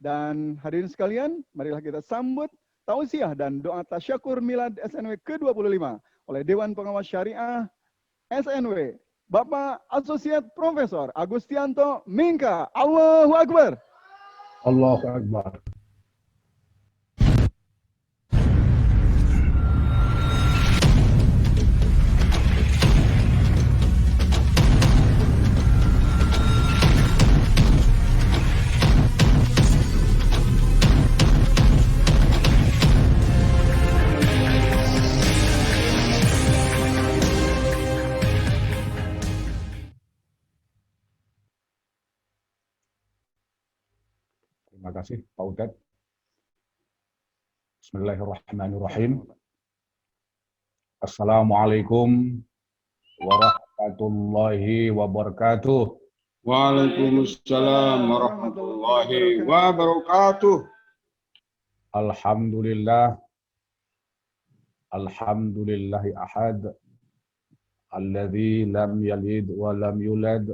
Dan hadirin sekalian, marilah kita sambut tausiah dan doa tasyakur milad SNW ke-25 oleh Dewan Pengawas Syariah SNW, Bapak Asosiat Profesor Agustianto Mingka. Allahu Akbar. Allahu Akbar. Terima kasih Pak Utet. Bismillahirrahmanirrahim. Assalamualaikum warahmatullahi wabarakatuh. Waalaikumsalam warahmatullahi wabarakatuh. Alhamdulillah. Alhamdulillahi ahad. Alladzi lam yalid wa lam yulad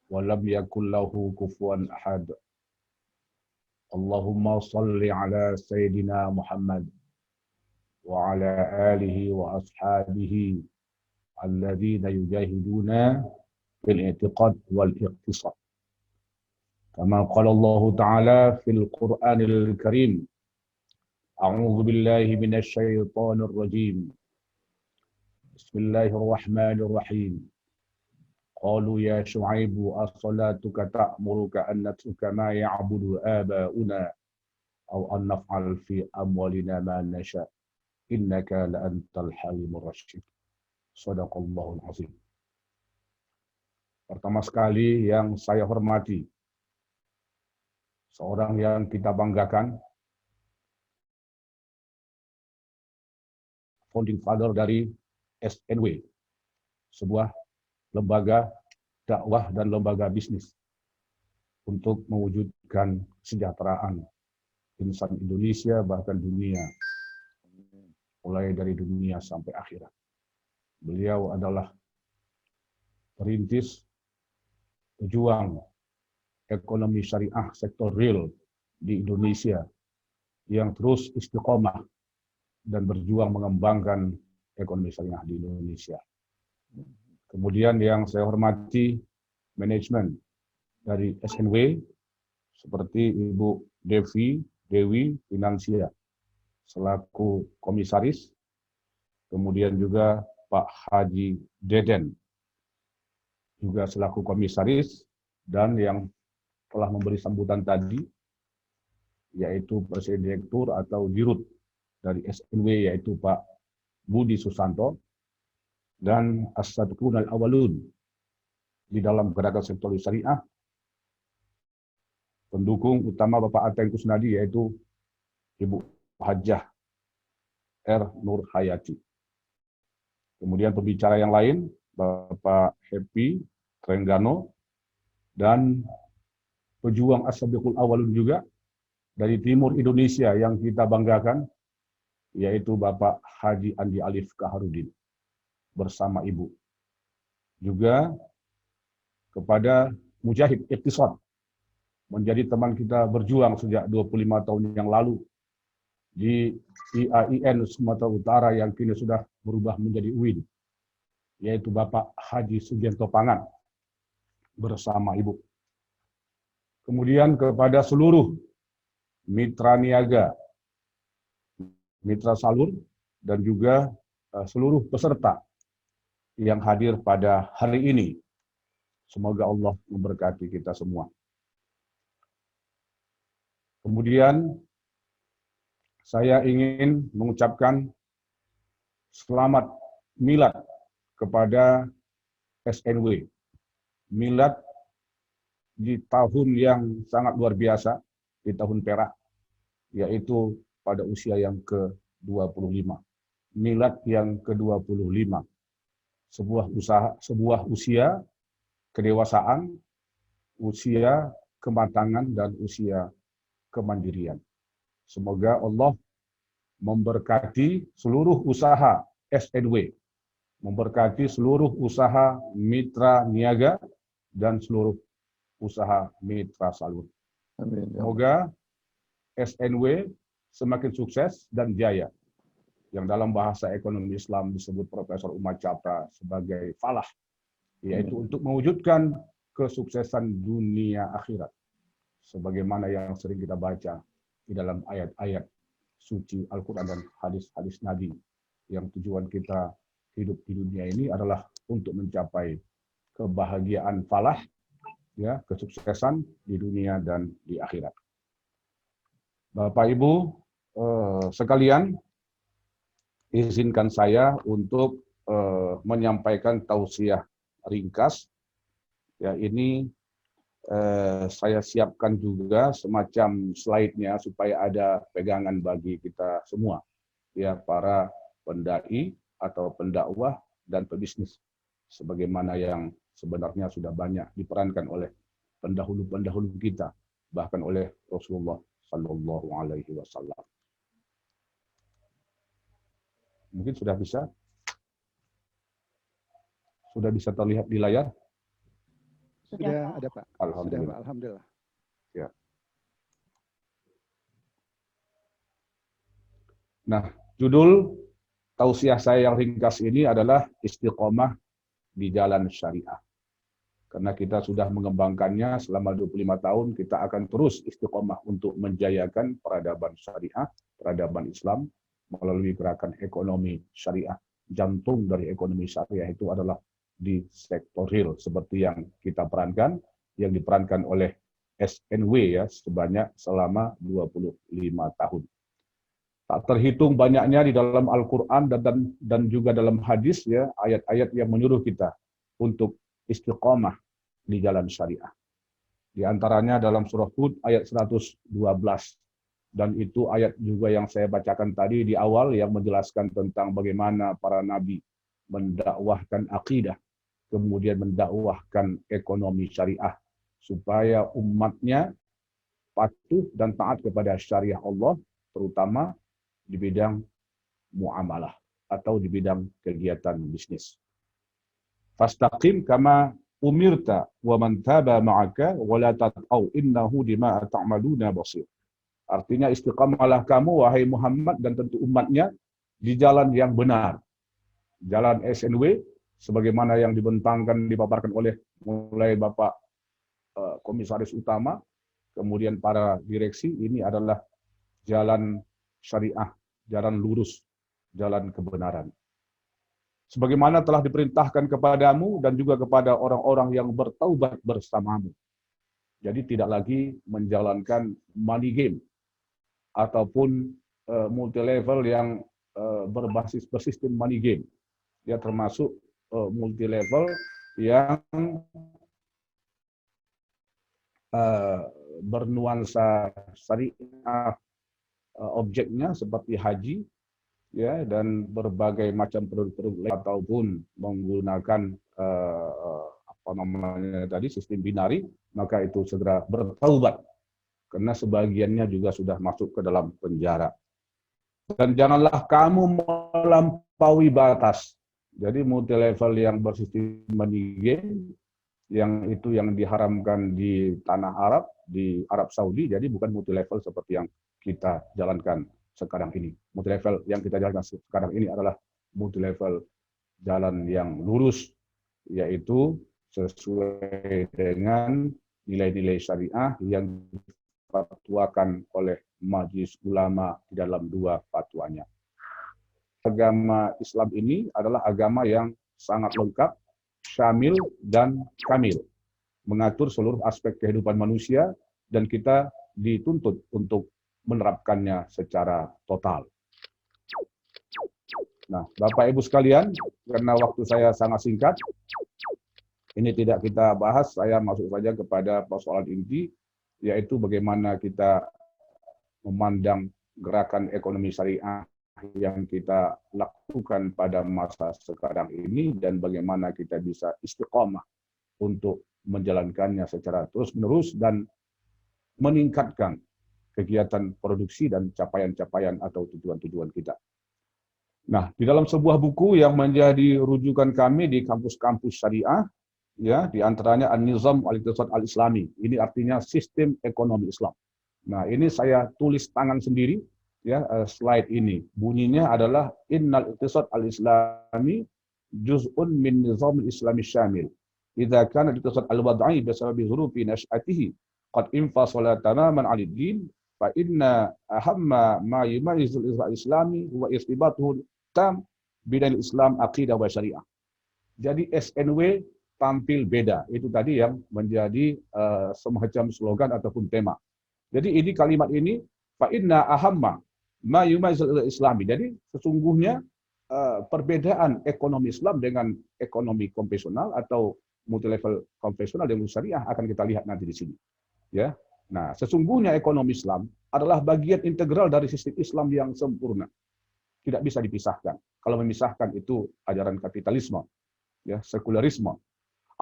wa lam yakul lahu kufuwan ahad. Allahumma salli ala Sayyidina Muhammad wa ala alihi wa ashabihi alladzina yujahiduna fil i'tiqad wal iqtisad. Kama qala Allah Ta'ala fil Qur'anil Karim. A'udzu billahi minasy syaithanir rajim. Bismillahirrahmanirrahim. Qalu ya Syu'aibu as-salatuka ta'muruka an natruka ma ya'budu aba'una aw an naf'al fi amwalina ma nasha innaka la antal halimur rasyid. Shadaqallahul azim. Pertama sekali yang saya hormati, seorang yang kita banggakan, founding father dari SNW, sebuah lembaga dakwah dan lembaga bisnis untuk mewujudkan kesejahteraan insan Indonesia bahkan dunia, mulai dari dunia sampai akhirat. Beliau adalah perintis pejuang ekonomi syariah sektor real di Indonesia yang terus istiqomah dan berjuang mengembangkan ekonomi syariah di Indonesia. Kemudian yang saya hormati manajemen dari SNW seperti Ibu Dewi Finansia selaku komisaris, kemudian juga Pak Haji Deden juga selaku komisaris, dan yang telah memberi sambutan tadi yaitu Presiden Direktur atau Dirut dari SNW yaitu Pak Budi Susanto, dan as-sadiqun al-awwalun di dalam gerakan sektor syariah, pendukung utama Bapak Ateng Kusnadi yaitu Ibu Hajah R. Nur Hayati. Kemudian pembicara yang lain Bapak Happy Trenggano, dan pejuang as-sadiqul awwalun juga dari timur Indonesia yang kita banggakan yaitu Bapak Haji Andi Alif Kaharudin bersama Ibu. Juga kepada Mujahid Iqtisad, menjadi teman kita berjuang sejak 25 tahun yang lalu di IAIN Sumatera Utara yang kini sudah berubah menjadi UIN, yaitu Bapak Haji Sugianto Pangan bersama Ibu. Kemudian kepada seluruh mitra niaga, mitra salur, dan juga seluruh peserta yang hadir pada hari ini. Semoga Allah memberkati kita semua. Kemudian saya ingin mengucapkan selamat milad kepada SNW. Milad di tahun yang sangat luar biasa, di tahun perak, yaitu pada usia yang ke-25. Milad yang ke-25. Sebuah usia kedewasaan, usia kematangan, dan usia kemandirian. Semoga Allah memberkati seluruh usaha SNW, memberkati seluruh usaha mitra niaga, dan seluruh usaha mitra salur. Amin. Ya Allah. Semoga SNW semakin sukses dan jaya. Yang dalam bahasa ekonomi Islam disebut Profesor Umar Chapra sebagai falah, yaitu untuk mewujudkan kesuksesan dunia akhirat. Sebagaimana yang sering kita baca di dalam ayat-ayat suci Al-Quran dan hadis-hadis Nabi, yang tujuan kita hidup di dunia ini adalah untuk mencapai kebahagiaan falah, ya, kesuksesan di dunia dan di akhirat. Bapak Ibu sekalian, izinkan saya untuk menyampaikan tausiah ringkas. Ya, ini saya siapkan juga semacam slide-nya supaya ada pegangan bagi kita semua, ya, para pendai atau pendakwah dan pebisnis, sebagaimana yang sebenarnya sudah banyak diperankan oleh pendahulu-pendahulu kita, bahkan oleh Rasulullah Sallallahu Alaihi Wasallam. Mungkin sudah bisa terlihat di layar. Sudah ada Pak. Alhamdulillah. Sudah Pak. Alhamdulillah. Ya. Nah, judul tausiah saya yang ringkas ini adalah istiqomah di jalan syariah. Karena kita sudah mengembangkannya selama 25 tahun, kita akan terus istiqomah untuk menjayakan peradaban syariah, peradaban Islam, melalui gerakan ekonomi syariah. Jantung dari ekonomi syariah itu adalah di sektor real, seperti yang kita perankan, yang diperankan oleh SNW, ya, sebanyak selama 25 tahun. Tak terhitung banyaknya di dalam Al-Quran dan juga dalam hadis, ya, ayat-ayat yang menyuruh kita untuk istiqomah di jalan syariah. Di antaranya dalam surah Hud ayat 112. Dan itu ayat juga yang saya bacakan tadi di awal yang menjelaskan tentang bagaimana para nabi mendakwahkan akidah, kemudian mendakwahkan ekonomi syariah, supaya umatnya patuh dan taat kepada syariah Allah, terutama di bidang muamalah atau di bidang kegiatan bisnis. Fastaqim kama umirta wa man taba ma'aka wa la tat'au innahu bima ta'maluna basir. Artinya istiqamalah kamu wahai Muhammad dan tentu umatnya di jalan yang benar. Jalan SNW sebagaimana yang dibentangkan dipaparkan oleh mulai Bapak Komisaris Utama, kemudian para direksi, ini adalah jalan syariah, jalan lurus, jalan kebenaran. Sebagaimana telah diperintahkan kepadamu dan juga kepada orang-orang yang bertaubat bersamamu. Jadi tidak lagi menjalankan money game ataupun multi level yang bersistem money game. Ya, termasuk multi level yang bernuansa syariah, objeknya seperti haji, ya, dan berbagai macam produk-produk ataupun menggunakan sistem binari, maka itu segera bertaubat karena sebagiannya juga sudah masuk ke dalam penjara. Dan janganlah kamu melampaui batas. Jadi multi level yang bersistem money game, yang itu yang diharamkan di tanah Arab, di Arab Saudi, jadi bukan multi level seperti yang kita jalankan sekarang ini. Multi level yang kita jalankan sekarang ini adalah multi level jalan yang lurus, yaitu sesuai dengan nilai-nilai syariah yang difatwakan oleh Majelis Ulama di dalam 2 fatwanya. Agama Islam ini adalah agama yang sangat lengkap, syamil dan kamil, mengatur seluruh aspek kehidupan manusia, dan kita dituntut untuk menerapkannya secara total. Nah, Bapak Ibu sekalian, karena waktu saya sangat singkat, ini tidak kita bahas, saya masuk saja kepada persoalan inti, yaitu bagaimana kita memandang gerakan ekonomi syariah yang kita lakukan pada masa sekarang ini, dan bagaimana kita bisa istiqomah untuk menjalankannya secara terus-menerus dan meningkatkan kegiatan produksi dan capaian-capaian atau tujuan-tujuan kita. Nah, di dalam sebuah buku yang menjadi rujukan kami di kampus-kampus syariah, Ya, di antaranya An-Nizam al-Iqtisad al-Islami. Ini artinya sistem ekonomi Islam. Nah, ini saya tulis tangan sendiri ya, slide ini. Bunyinya adalah Innal Iqtisad al-Islami juz'un min nizam al-Islami syamil. Idza kana al-iqtisad al-wad'i bi sababi dhurufi nash'atihi qad infasala tamaman 'ala ad-din fa inna ahamma ma yumayyizu al-Islami huwa irtibatuhu tam bidal Islam aqidah wa syariah. Jadi SNW tampil beda. Itu tadi yang menjadi semacam slogan ataupun tema. Jadi ini kalimat ini fa inna ahamma ma yumayyizul islami. Jadi sesungguhnya perbedaan ekonomi Islam dengan ekonomi konvensional atau multi level konvensional dengan syariah akan kita lihat nanti di sini. Ya. Nah, sesungguhnya ekonomi Islam adalah bagian integral dari sistem Islam yang sempurna. Tidak bisa dipisahkan. Kalau memisahkan itu ajaran kapitalisme, ya, sekularisme.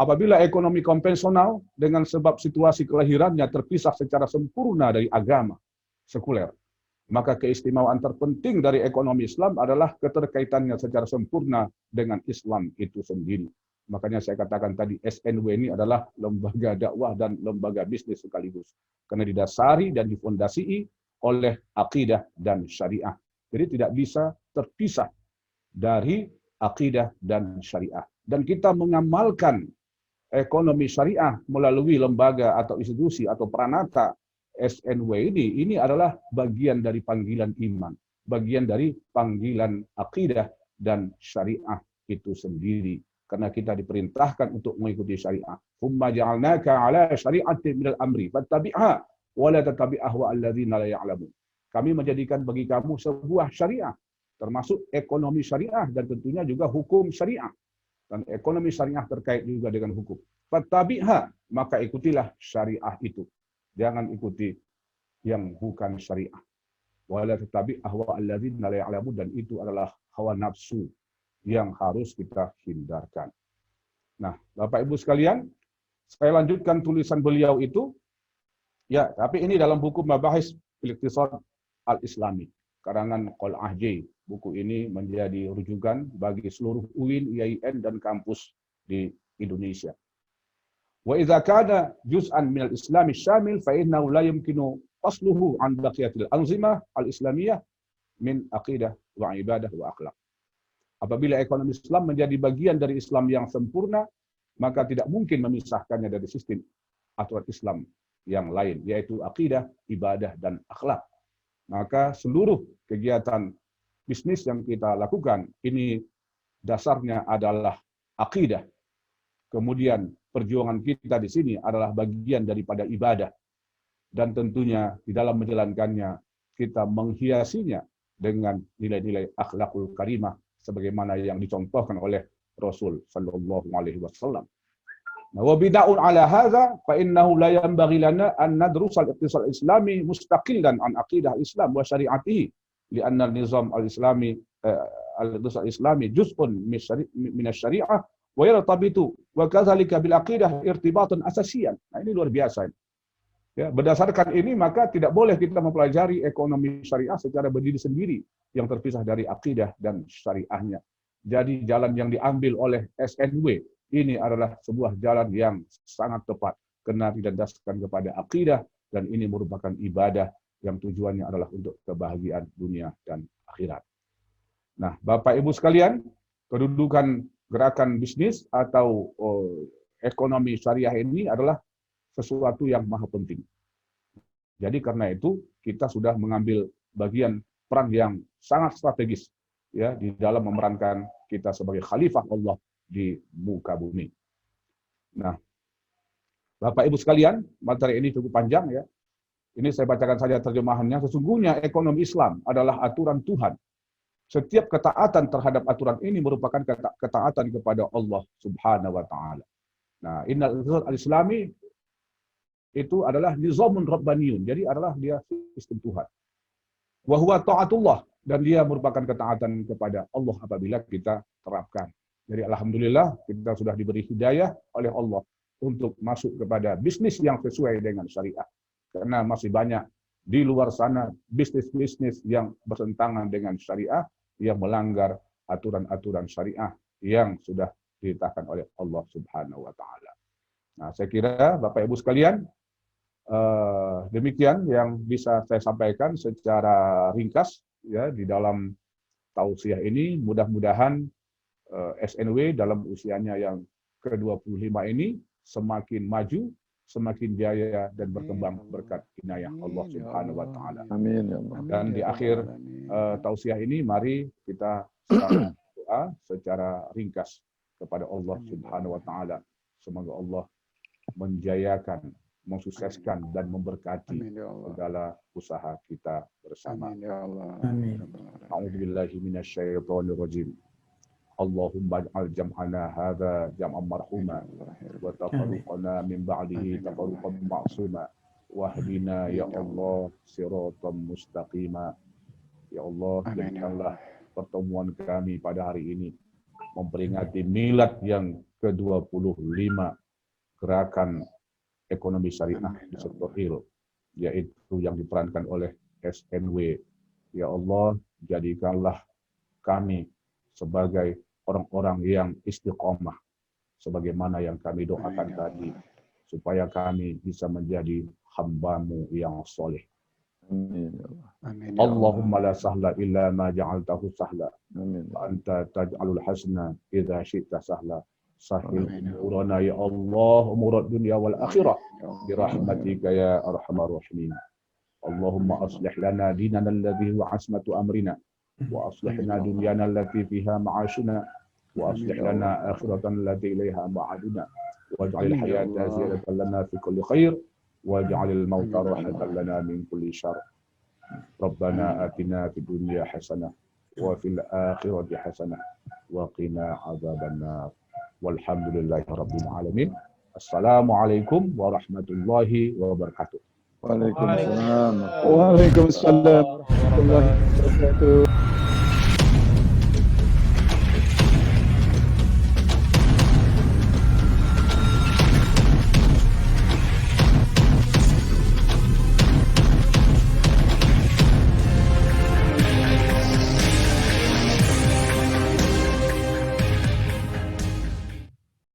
Apabila ekonomi konvensional dengan sebab situasi kelahirannya terpisah secara sempurna dari agama sekuler, maka keistimewaan terpenting dari ekonomi Islam adalah keterkaitannya secara sempurna dengan Islam itu sendiri. Makanya saya katakan tadi SNW ini adalah lembaga dakwah dan lembaga bisnis sekaligus. Karena didasari dan difondasi oleh akidah dan syariah. Jadi tidak bisa terpisah dari akidah dan syariah. Dan kita mengamalkan ekonomi syariah melalui lembaga atau institusi atau peranata SNW ini adalah bagian dari panggilan iman, bagian dari panggilan akidah dan syariah itu sendiri. Karena kita diperintahkan untuk mengikuti syariah. Tsumma ja'alnaka 'ala syari'atin minal amri fattabi'ha wa la tattabi' ahwa alladzina la ya'lamun. Kami menjadikan bagi kamu sebuah syariah, termasuk ekonomi syariah dan tentunya juga hukum syariah. Dan ekonomi syariah terkait juga dengan hukum. Fattabi'ha, maka ikutilah syariah itu. Jangan ikuti yang bukan syariah. Wala tattabi' ahwa alladzina la ya'lamun, dan itu adalah hawa nafsu yang harus kita hindarkan. Nah, Bapak Ibu sekalian, saya lanjutkan tulisan beliau itu. Ya, tapi ini dalam buku Mabahis Iqtisad al-Islami, karangan Qol Ahji. Buku ini menjadi rujukan bagi seluruh UIN, IAIN, dan kampus di Indonesia. Wa idza kana juz'an min al-Islam syamil fa innahu la yumkinu fasluhu an baqiyatil anzimah al-islamiyah min aqidah wa ibadah wa akhlaq. Apabila ekonomi Islam menjadi bagian dari Islam yang sempurna, maka tidak mungkin memisahkannya dari sistem aturan Islam yang lain, yaitu akidah, ibadah, dan akhlak. Maka seluruh kegiatan bisnis yang kita lakukan, ini dasarnya adalah akidah. Kemudian perjuangan kita di sini adalah bagian daripada ibadah. Dan tentunya di dalam menjalankannya, kita menghiasinya dengan nilai-nilai akhlakul karimah, sebagaimana yang dicontohkan oleh Rasul sallallahu alaihi wasallam. Wa bida'un ala hadza fa innahu la yanbaghi lana an nadrusa al-iqtisad al-islami mustaqillan an aqidah al-Islam wa syari'atihi li'anna al-nizam al-islami al-iqtisad al-islami juz'un min asy-syari'ah wa yartabitu wa kadzalika bil aqidah irtibatan asasiyan. Nah, ini luar biasa. Ya, berdasarkan ini maka tidak boleh kita mempelajari ekonomi syariah secara berdiri sendiri yang terpisah dari akidah dan syariahnya. Jadi jalan yang diambil oleh SNW ini adalah sebuah jalan yang sangat tepat karena didasarkan kepada akidah dan ini merupakan ibadah yang tujuannya adalah untuk kebahagiaan dunia dan akhirat. Nah, Bapak Ibu sekalian, kedudukan gerakan bisnis atau ekonomi syariah ini adalah sesuatu yang maha penting. Jadi karena itu kita sudah mengambil bagian peran yang sangat strategis ya di dalam memerankan kita sebagai khalifah Allah di muka bumi. Nah, Bapak Ibu sekalian, materi ini cukup panjang ya. Ini saya bacakan saja terjemahannya. Sesungguhnya ekonomi Islam adalah aturan Tuhan. Setiap ketaatan terhadap aturan ini merupakan ketaatan kepada Allah Subhanahu wa taala. Nah, innal iqtisad al-islami itu adalah nizamun rabbaniyun. Jadi adalah dia sistem Tuhan. Wa huwa ta'atullah, dan dia merupakan ketaatan kepada Allah apabila kita terapkan. Jadi alhamdulillah kita sudah diberi hidayah oleh Allah untuk masuk kepada bisnis yang sesuai dengan syariah. Karena masih banyak di luar sana bisnis-bisnis yang bertentangan dengan syariah yang melanggar aturan-aturan syariah yang sudah ditetapkan oleh Allah Subhanahu wa taala. Nah, saya kira Bapak Ibu sekalian, demikian yang bisa saya sampaikan secara ringkas ya di dalam tausiah ini. Mudah-mudahan SNW dalam usianya yang ke-25 ini semakin maju, semakin jaya dan berkembang berkat inayah Allah Subhanahu wa taala. Amin ya Allah. Dan di akhir tausiah ini mari kita serahkan doa secara ringkas kepada Allah Subhanahu wa taala. Semoga Allah menjayakan, mensukseskan dan memberkati segala usaha kita bersama. Amin ya Allah. Amin. A'udzubillahi minasyaitonir rajim. Allahumma ij'al jam'ana hadza jam'an marhuma wa tafarruqana min ba'dihi tafarruqan ma'suma wahdina ya Allah siratan mustaqima. Ya Allah, jadikanlah pertemuan kami pada hari ini memperingati milad yang ke-25 gerakan ekonomi syariah di sektor real, yaitu yang diperankan oleh SNW. Ya Allah, jadikanlah kami sebagai orang-orang yang istiqomah, sebagaimana yang kami doakan tadi, supaya kami bisa menjadi hamba-Mu yang soleh. Amin ya Allah. Amin. Allahumma la sahla illa ma ja'altahu sahla. Amin. Wa anta taj'alul hasna idza syi'ta sahla. Sahil umurana ya Allah, umurad dunya wal akhirah birahmatika ya arhamar rahimin. Allahumma aslih lana dinana alladhi huwa asmatu amrina وأصلحنا دنيانا التي فيها معاشنا وأصلح لنا آخرتنا التي إليها معادنا واجعل الحياة زيادة لنا في كل خير واجعل الموت راحة لنا من كل شر ربنا آتنا في الدنيا حسنة وفي الآخرة حسنة وقنا عذاب النار والحمد لله رب العالمين. السلام عليكم ورحمة الله وبركاته. Waalaikumsalam. Waalaikumsalam warahmatullahi wabarakatuh.